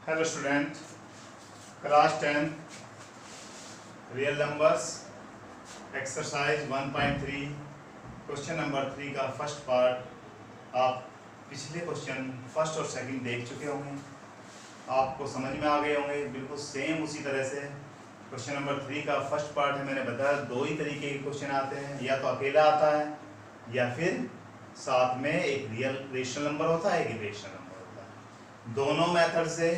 Hello student, class 10 real numbers exercise 1.3 question number 3 का first part. आप पिछले question first और सेकंड देख चुके होंगे, आपको समझ में आ गए होंगे। बिल्कुल सेम उसी तरह से क्वेश्चन नंबर 3 का फर्स्ट पार्ट है। मैंने बताया दो ही तरीके के क्वेश्चन आते हैं, या तो अकेला आता है या फिर साथ में एक रियल रेशनल नंबर होता है, एक इरेशनल नंबर होता है। दोनों मेथड से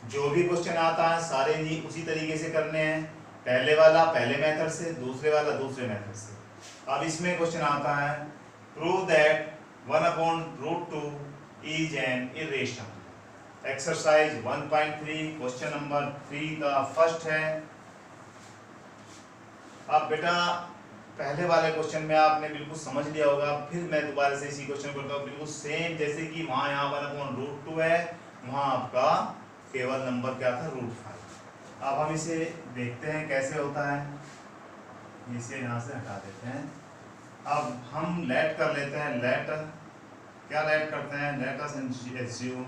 जो भी क्वेश्चन आता है सारे ही उसी तरीके से करने हैं। पहले वाला पहले मेथड से, दूसरे वाला दूसरे मेथड से। अब इसमें क्वेश्चन आता है prove that 1/√2 is an irrational. Exercise 1.3 question number 3 का फर्स्ट है। अब बेटा पहले वाले क्वेश्चन में आपने बिल्कुल समझ लिया होगा, फिर मैं दोबारा से इसी क्वेश्चन करता हूँ। बिल्कुल सेम जैसे कि वहाँ यहाँ 1/√2 है, वहाँ आपका केवल नंबर क्या था, √5। अब हम इसे देखते हैं कैसे होता है। इसे यहाँ से हटा देते हैं। अब हम लेट कर लेते हैं। लेट क्या लेट करते हैं, लेट अस एज्यूम,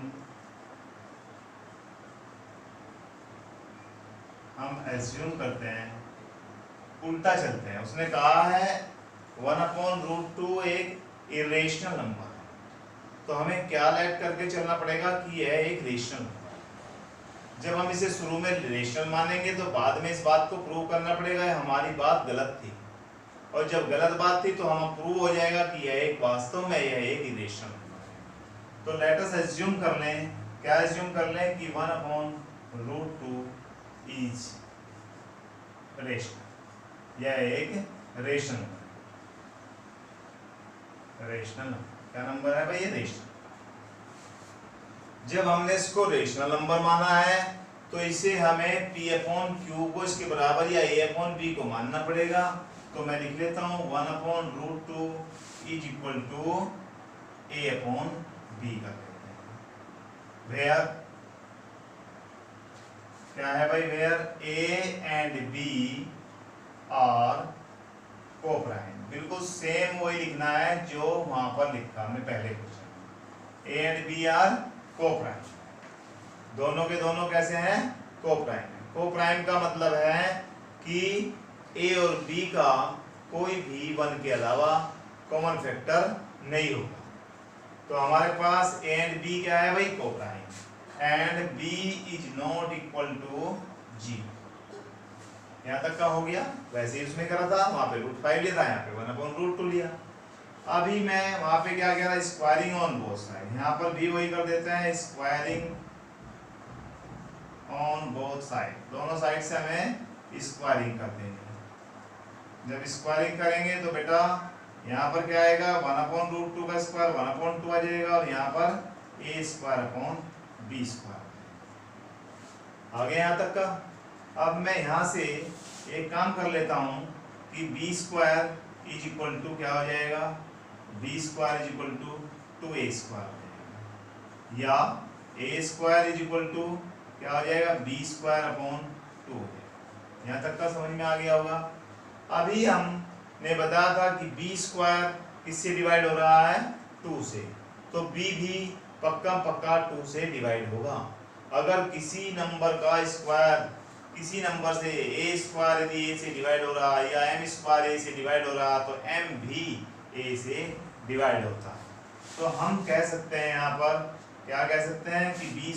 हम एज्यूम करते हैं, उल्टा चलते हैं। उसने कहा है 1/√2 एक इरेशनल नंबर है, तो हमें क्या लेट करके चलना पड़ेगा कि यह एक रेशनल नंबर है। जब हम इसे शुरू में रेशनल मानेंगे तो बाद में इस बात को प्रूव करना पड़ेगा हमारी बात गलत थी, और जब गलत बात थी तो हम प्रूव हो जाएगा कि यह एक वास्तव में यह एक इरेशनल नंबर है। तो लेट अस एज्यूम कर लें, क्या एज्यूम कर लें कि 1/√2 इज रेशनल, यह एक रेशनल नंबर। रेशनल नंबर क्या नंबर है भाई, ये रेशनल। जब हमने इसको रेशनल नंबर माना है तो इसे हमें P/Q को इसके बराबर या A/B को मानना पड़ेगा। तो मैं लिख लेता हूँ 1/√2 इज इक्वल टू A/B कर लेते हैं। वेयर क्या है भाई, where A and B are coprime. बिल्कुल सेम वही लिखना है जो वहां पर लिखा हमने पहले question. A and B are coprime, दोनों के दोनों कैसे हैं, कोप्राइम है। कोप्राइम का मतलब है कि A और B का कोई भी 1 के अलावा कॉमन फैक्टर नहीं होगा। तो हमारे पास A एंड B क्या है भाई, coprime, and B is not equal to 0। यहाँ तक का हो गया। वैसे ही उसमें करा था, वहां पे √5 लिया था, यहाँ पे 1/√2 लिया। अभी मैं वहां पे क्या कह रहा, स्क्वायरिंग ऑन बोथ साइड। यहाँ पर भी वही कर देते हैं, स्क्वायरिंग ऑन बोथ साइड। दोनों साइड से हमें स्क्वायरिंग कर देंगे। जब स्क्वायरिंग करेंगे तो बेटा यहाँ पर क्या आएगा, 1/√2 का स्क्वायर 1/2 आ जाएगा, और यहाँ पर A²/B²। आगे यहाँ तक का। अब मैं यहाँ से एक काम कर लेता हूँ कि B² इज इक्वल टू क्या हो जाएगा, B² is equal to 2A² हो जाएगा, या A² इज इक्वल टू क्या हो जाएगा, B²/2 हो जाएगा। यहाँ तक का समझ में आ गया होगा। अभी हमने बताया था कि B² किससे डिवाइड हो रहा है, 2 से, तो B भी पक्का पक्का 2 से डिवाइड होगा। अगर किसी नंबर का स्क्वायर किसी नंबर से A² यदि A से डिवाइड हो रहा है, या M² A से डिवाइड हो रहा है, तो M भी A से डिवाइड होता है। तो हम कह सकते हैं यहाँ पर क्या कह सकते हैं कि B²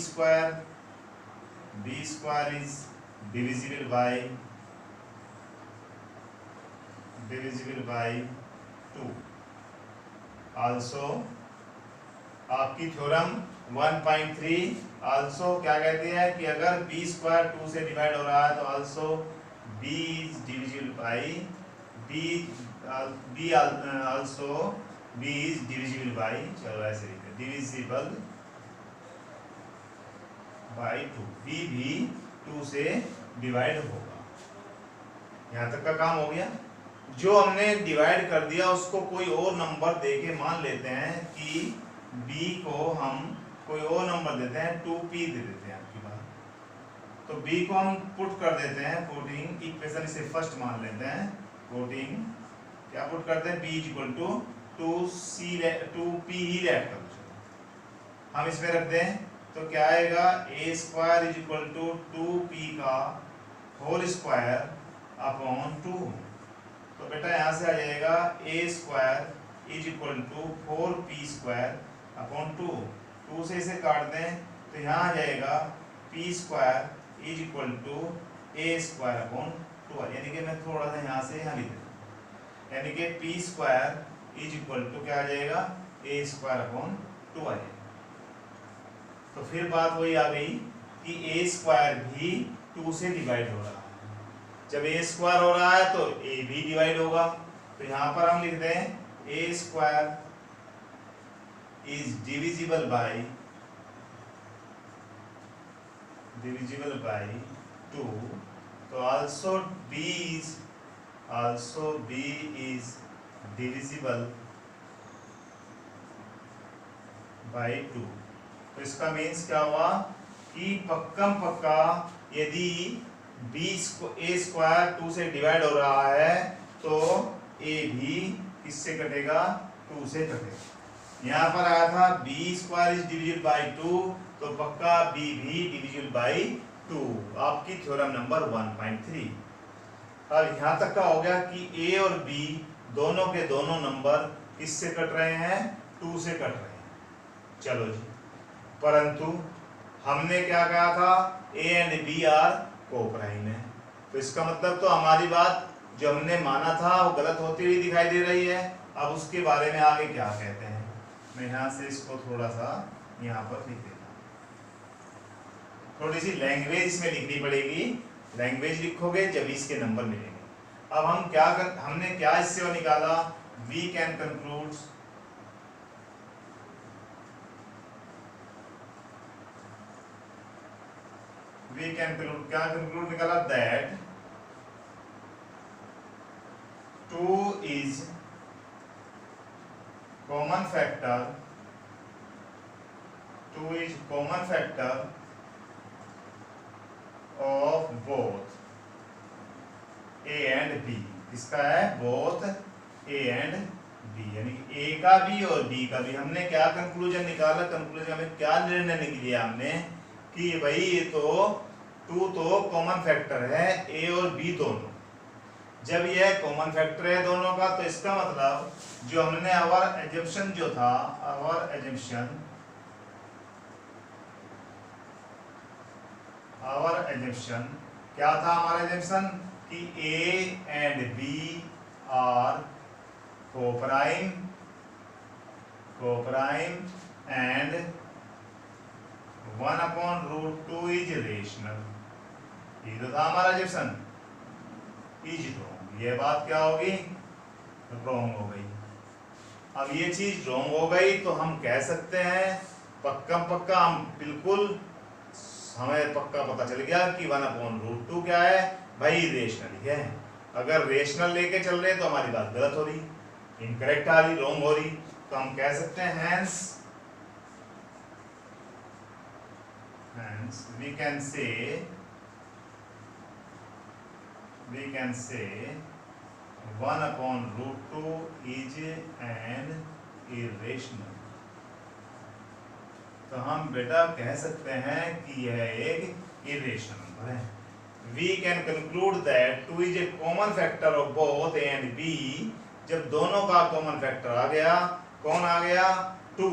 is divisible by 2। Also आपकी थ्योरम 1.3 आल्सो क्या कहती है कि अगर B² 2 से डिवाइड हो रहा है तो also B is divisible bye चलो ऐसे लिखते हैं, डिविजिबल बाय 2। B भी 2 से डिवाइड होगा। यहाँ तक का काम हो गया। जो हमने डिवाइड कर दिया उसको कोई और नंबर देके मान लेते हैं कि B को हम कोई और नंबर देते हैं, 2p दे देते हैं आपकी बात। तो B को हम पुट कर देते हैं, पुटिंग इक्वेशन इसे फर्स्ट मान लेते हैं, पुटिंग क्या पुट करते हैं, B is equal to 2p ही लेट कर दो। हम इसमें रख दें तो क्या आएगा A square is equal to 2p का होल स्क्वायर अपॉन 2। तो बेटा यहाँ से आ जाएगा A square is equal to 4p square upon 2। 2 से इसे काट दें तो यहाँ आ जाएगा p square is equal to a square upon 2। यानी कि मैं थोड़ा सा यहाँ से यहाँ लिख देता, यानी कि p square is equal to क्या आ जाएगा ए स्क्वायर अपॉन 2 आ जाएगा। तो फिर बात वही आ गई कि ए स्क्वायर भी 2 से डिवाइड हो रहा है। जब ए स्क्वायर हो रहा है तो ए भी डिवाइड होगा। तो यहाँ पर हम लिख दें ए स्क्वायर इज डिविजिबल बाय 2। तो also b is divisible by 2। तो इसका मीन्स क्या हुआ कि पक्कम पक्का यदि ए स्क्वायर 2 से डिवाइड हो रहा है तो ए भी किससे कटेगा 2 से कटेगा। यहाँ पर आया था b square is divisible by 2, तो पक्का बी भी डिविजिबल बाय 2। आपकी थ्योरम नंबर 1.3। अब यहाँ तक का हो गया कि ए और बी दोनों के दोनों नंबर किससे कट रहे हैं 2 से कट रहे हैं। चलो जी, परंतु हमने क्या कहा था a and b are coprime है। तो इसका मतलब तो हमारी बात जो हमने माना था वो गलत होती हुई दिखाई दे रही है। अब उसके बारे में आगे क्या कहते हैं, मैं यहाँ से इसको थोड़ा सा यहाँ पर लिख देता हूँ। थोड़ी सी लैंग्वेज इसमें लिखनी पड़ेगी, लैंग्वेज लिखोगे जब इसके नंबर मिलेंगे। अब हम हमने क्या इससे वो निकाला, वी कैन कंक्लूड क्या कंक्लूड निकाला that 2 is common factor of both a and b। किसका है, बोथ a and b, यानी a का भी और b का भी। हमने क्या कंक्लूजन निकाला, कंक्लूजन में क्या निर्णय लिया हमने कि भाई ये तो 2 तो कॉमन फैक्टर है a और b दोनों। जब यह कॉमन फैक्टर है दोनों का तो इसका मतलब जो हमने आवर एजम्पशन जो था, आवर एजम्पशन क्या था, हमारा एजम्पशन कि a and b are coprime and 1/√2 is rational. ये तो था हमारा एजम्पशन, इज रॉन्ग। ये बात क्या होगी, रॉन्ग हो गई। अब ये चीज रॉन्ग हो गई तो हम कह सकते हैं पक्का हम बिल्कुल हमें पक्का पता चल गया कि 1/√2 क्या है भाई, रेशनल ही है। अगर रेशनल लेके चल रहे तो हमारी बात गलत हो रही, इनकरेक्ट आ रही, रॉन्ग हो रही। तो हम कह सकते हैं hence we can say 1/√2 is an irrational। तो हम बेटा कह सकते हैं कि यह एक इरेशनल नंबर है। We can conclude that 2 is a common factor of both a and b। जब दोनों का कॉमन फैक्टर आ गया, कौन आ गया 2,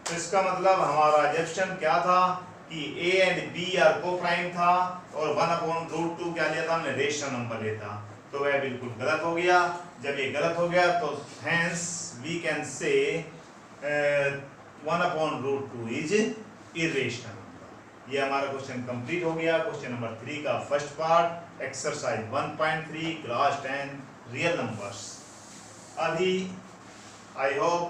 तो इसका मतलब हमारा एजम्पशन क्या था कि a and b are coprime था और 1/√2 क्या लिया था हमने, रेशनल नंबर लेता। तो वह बिल्कुल गलत हो गया। जब ये गलत हो गया तो hence we can say 1/√2 is irrational number. ये हमारा क्वेश्चन कंप्लीट हो गया। क्वेश्चन नंबर 3 का first part, exercise 1.3 class 10 real numbers. अभी आई होप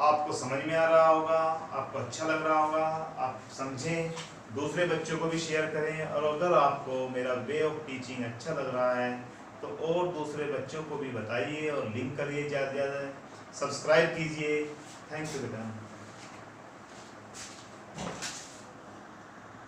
आपको समझ में आ रहा होगा, आपको अच्छा लग रहा होगा, आप समझें, दूसरे बच्चों को भी शेयर करें। और अगर आपको मेरा वे ऑफ टीचिंग अच्छा लग रहा है तो और दूसरे बच्चों को भी बताइए और लिंक करिए, ज़्यादा से ज़्यादा सब्सक्राइब कीजिए। थैंक यू बेटा।